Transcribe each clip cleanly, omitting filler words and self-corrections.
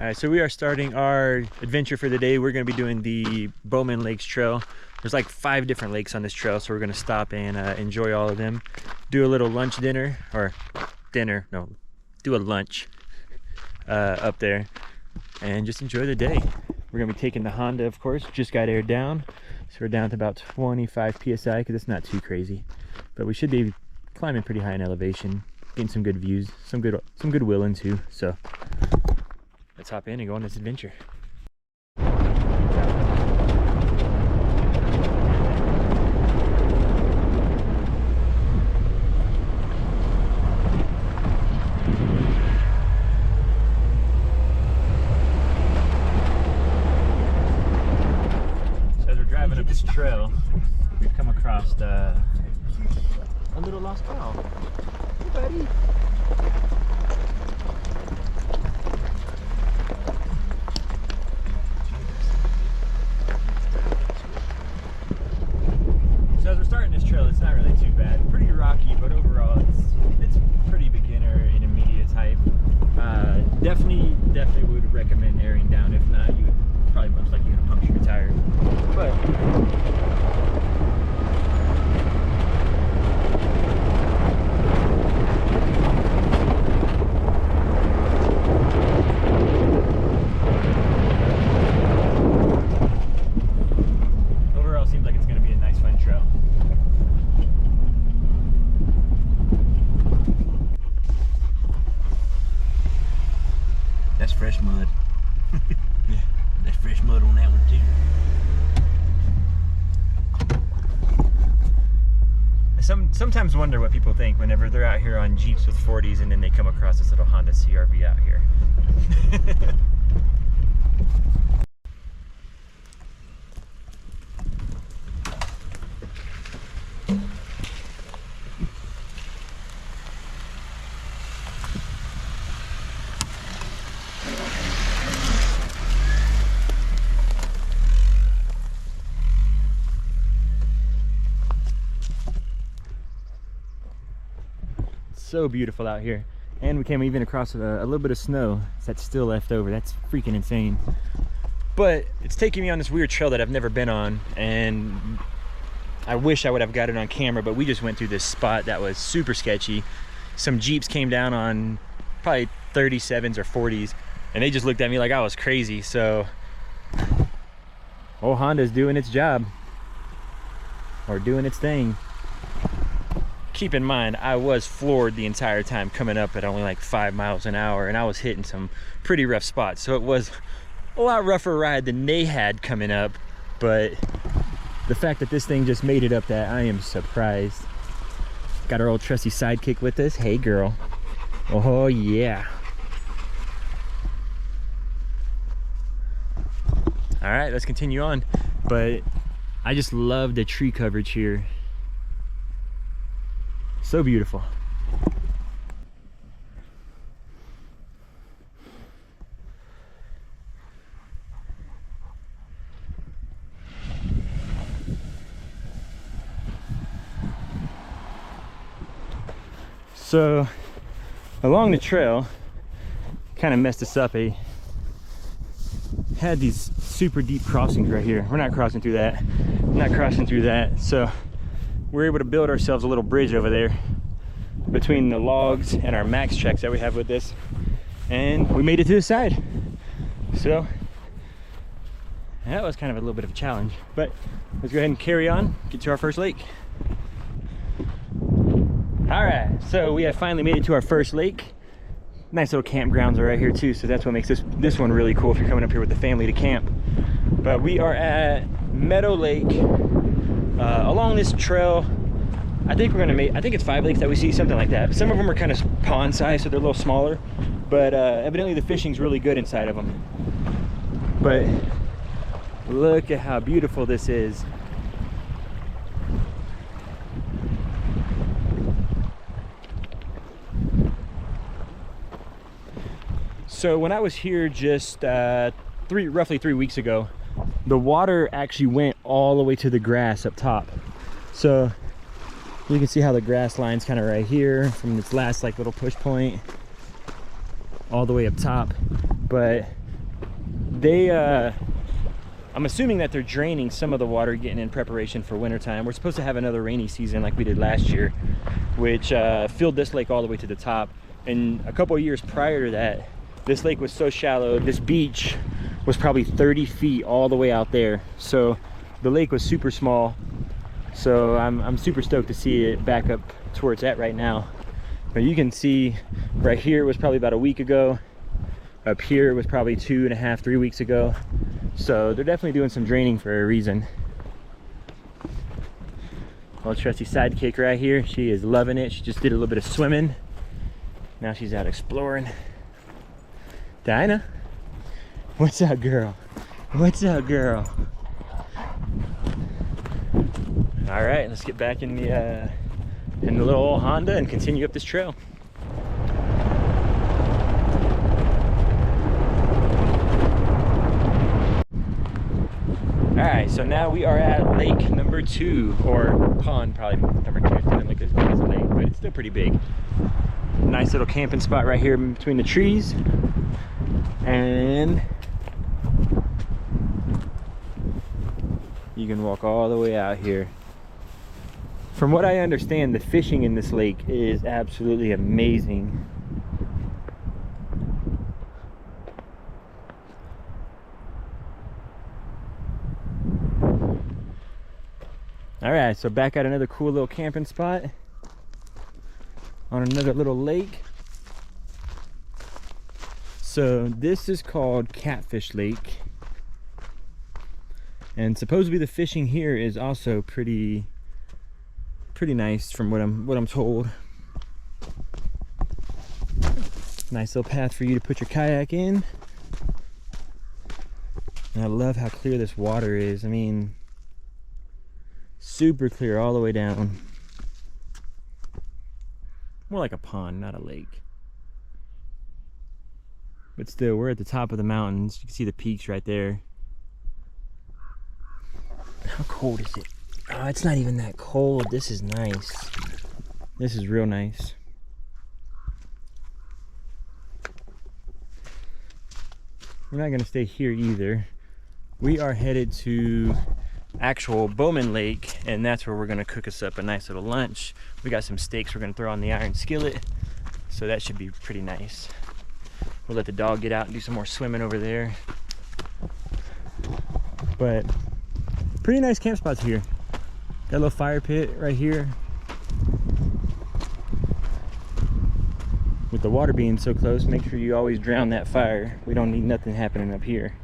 All right, so we are starting our adventure for the day. We're going to be doing the Bowman Lakes trail. There's like 5 different lakes on this trail, so we're going to stop and enjoy all of them. Do a little lunch dinner, or dinner, no, do a lunch up there and just enjoy the day. We're going to be taking the Honda, of course, just got aired down. So we're down to about 25 PSI because it's not too crazy. But we should be climbing pretty high in elevation, getting some good views, some good willing too. So let's hop in and go on this adventure. So as we're driving up this trail, we've come across a little lost cow. Hey, buddy. So as we're starting this trail, it's not really too bad. Pretty rocky, but overall it's pretty beginner intermediate type. Definitely would recommend airing down. If not, you would probably most likely gonna puncture your tire. But overall, seems like it's gonna be a nice, fun trail. That's fresh mud. Yeah, that's fresh mud on that one too. I sometimes wonder what people think whenever they're out here on Jeeps with 40s and then they come across this little Honda CR-V out here. So beautiful out here, and we came even across a little bit of snow that's still left over. That's freaking insane. But it's taking me on this weird trail that I've never been on, and I wish I would have got it on camera, but we just went through this spot that was super sketchy. Some Jeeps came down on probably 37s or 40s, and they just looked at me like I was crazy. So old Honda's doing its job, or doing its thing. Keep in mind, I was floored the entire time coming up at only like 5 miles an hour, and I was hitting some pretty rough spots. So it was a lot rougher ride than they had coming up, but the fact that this thing just made it up that, I am surprised. Got our old trusty sidekick with us. Hey girl. Oh yeah. All right, let's continue on. But I just love the tree coverage here. So beautiful. So along the trail, kind of messed us up. Had these super deep crossings right here. We're not crossing through that. I'm not crossing through that. So we're able to build ourselves a little bridge over there between the logs and our max checks that we have with this, and we made it to the side. So that was kind of a little bit of a challenge, but let's go ahead and carry on, get to our first lake. All right, so we have finally made it to our first lake. Nice little campgrounds are right here too, so that's what makes this one really cool if you're coming up here with the family to camp. But we are at Meadow Lake. Along this trail, I think it's 5 lakes that we see, something like that. Some of them are kind of pond size, so they're a little smaller, but evidently the fishing's really good inside of them. But look at how beautiful this is. So when I was here just roughly 3 weeks ago, the water actually went all the way to the grass up top. So you can see how the grass line's kind of right here from this last like little push point all the way up top. But They, I'm assuming that they're draining some of the water, getting in preparation for wintertime. We're supposed to have another rainy season like we did last year, which filled this lake all the way to the top. And a couple of years prior to that, this lake was so shallow, this beach was probably 30 feet all the way out there. So the lake was super small. So I'm super stoked to see it back up to where it's at right now. But you can see right here was probably about a week ago. Up here was probably 2.5, 3 weeks ago. So they're definitely doing some draining for a reason. Well, trusty sidekick right here, she is loving it. She just did a little bit of swimming. Now she's out exploring. Dinah, what's up, girl? What's up, girl? All right, let's get back in the little old Honda and continue up this trail. All right, so now we are at lake number 2, or pond probably number 2. It doesn't look as big as a lake, but it's still pretty big. Nice little camping spot right here between the trees. And you can walk all the way out here. From what I understand, the fishing in this lake is absolutely amazing. All right, so back at another cool little camping spot on another little lake. So this is called Catfish Lake. And supposedly the fishing here is also pretty nice from what I'm told. Nice little path for you to put your kayak in. And I love how clear this water is. I mean, super clear all the way down. More like a pond, not a lake. But still, we're at the top of the mountains. You can see the peaks right there. How cold is it? Oh, it's not even that cold. This is nice. This is real nice. We're not gonna stay here either. We are headed to actual Bowman Lake, and that's where we're gonna cook us up a nice little lunch. We got some steaks we're gonna throw on the iron skillet, so that should be pretty nice. We'll let the dog get out and do some more swimming over there. But pretty nice camp spots here. Got a little fire pit right here. With the water being so close, make sure you always drown that fire. We don't need nothing happening up here.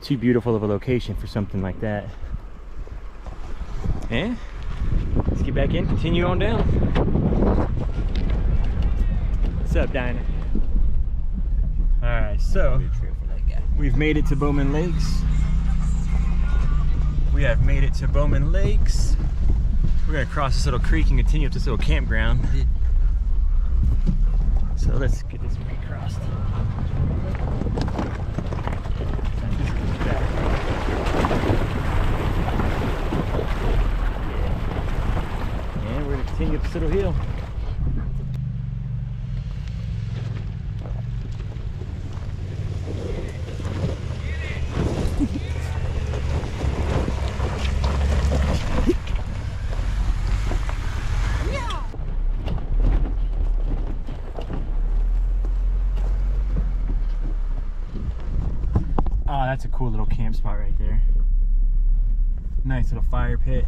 Too beautiful of a location for something like that. Yeah, let's get back in, continue on down. What's up, Dinah? All right, so we've made it to Bowman Lakes. We have made it to Bowman Lakes. We're gonna cross this little creek and continue up this little campground. So let's get this recrossed. And we're gonna continue up this little hill. Oh, that's a cool little camp spot right there. Nice little fire pit.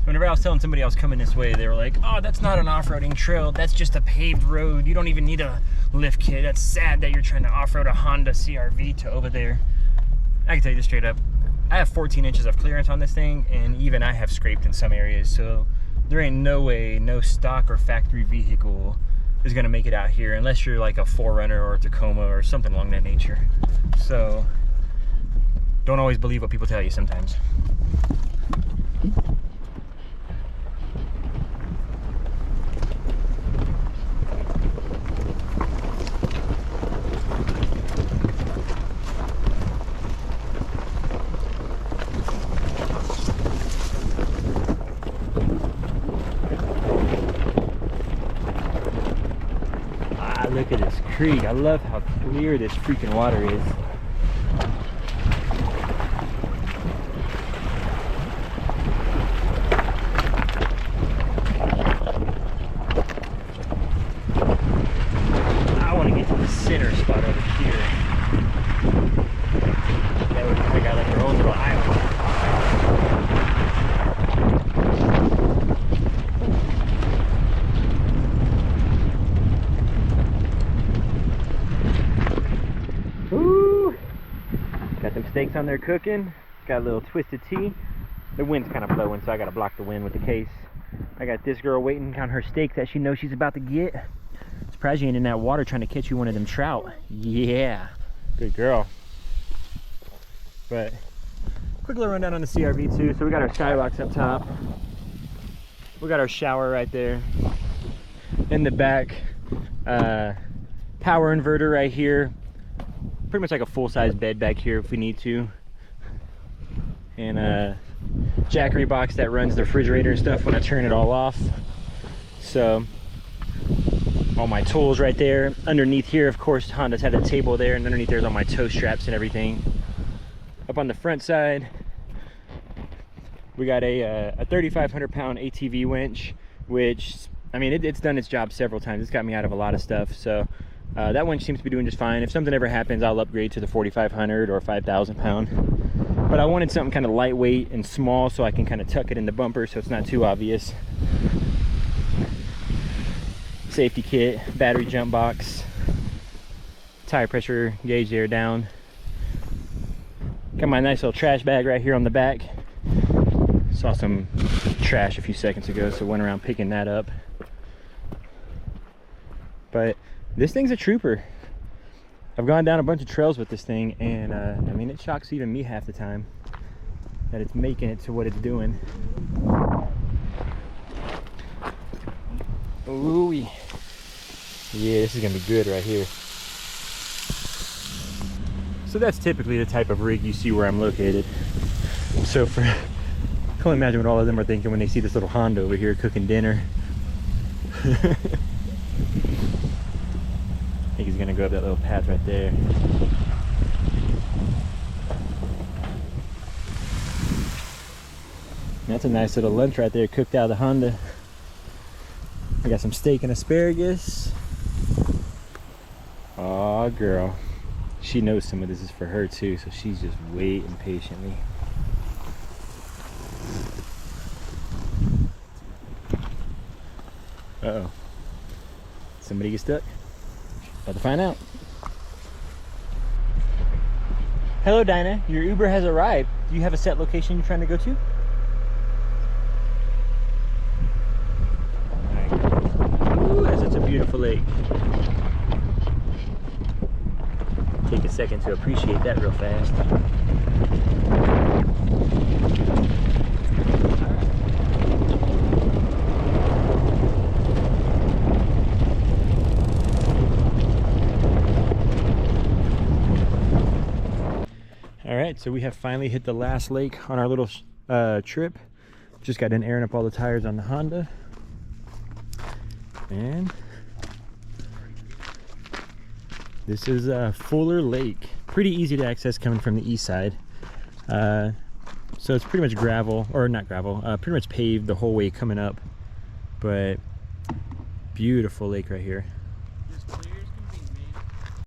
Whenever I was telling somebody I was coming this way, they were like, oh, that's not an off-roading trail. That's just a paved road. You don't even need a lift kit. That's sad that you're trying to off-road a Honda CR-V to over there. I can tell you this straight up. I have 14 inches of clearance on this thing, and even I have scraped in some areas. So there ain't no way no stock or factory vehicle is gonna make it out here unless you're like a 4Runner or a Tacoma or something along that nature. So don't always believe what people tell you sometimes. Ah, look at this creek. I love how clear this freaking water is. I want to get to the center spot over here. That would I got like their own little island. Ooh, got them steaks on there cooking. Got a little twisted tea. The wind's kind of blowing, so I gotta block the wind with the case. I got this girl waiting on her steak that she knows she's about to get. Surprised you ain't in that water trying to catch you one of them trout. Yeah, good girl. But quick little rundown on the CRV too. So we got our skybox up top. We got our shower right there. In the back, power inverter right here. Pretty much like a full-size bed back here if we need to. And a jackery box that runs the refrigerator and stuff when I turn it all off. So all my tools right there. Underneath here, of course, Honda's had a table there, and underneath there's all my tow straps and everything. Up on the front side, we got a 3,500 pound ATV winch, which, I mean, it's done its job several times. It's got me out of a lot of stuff. So that winch seems to be doing just fine. If something ever happens, I'll upgrade to the 4,500 or 5,000 pound. But I wanted something kind of lightweight and small so I can kind of tuck it in the bumper so it's not too obvious. Safety kit, battery jump box, tire pressure gauge there down. Got my nice little trash bag right here on the back. Saw some trash a few seconds ago, so went around picking that up. But this thing's a trooper. I've gone down a bunch of trails with this thing, and I mean, it shocks even me half the time that it's making it to what it's doing. Ooh, yeah, this is gonna be good right here. So that's typically the type of rig you see where I'm located. So for, I can't imagine what all of them are thinking when they see this little Honda over here cooking dinner. I think he's gonna go up that little path right there. That's a nice little lunch right there, cooked out of the Honda. I got some steak and asparagus. Aw, girl. She knows some of this is for her too, so she's just waiting patiently. Uh-oh. Somebody get stuck? About to find out. Hello, Dinah. Your Uber has arrived. Do you have a set location you're trying to go to? Ooh, that's such a beautiful lake. Take a second to appreciate that real fast. All right, so we have finally hit the last lake on our little trip. Just got done airing up all the tires on the Honda. And this is Fuller Lake. Pretty easy to access coming from the east side. So it's pretty much gravel, or not gravel, pretty much paved the whole way coming up. But beautiful lake right here.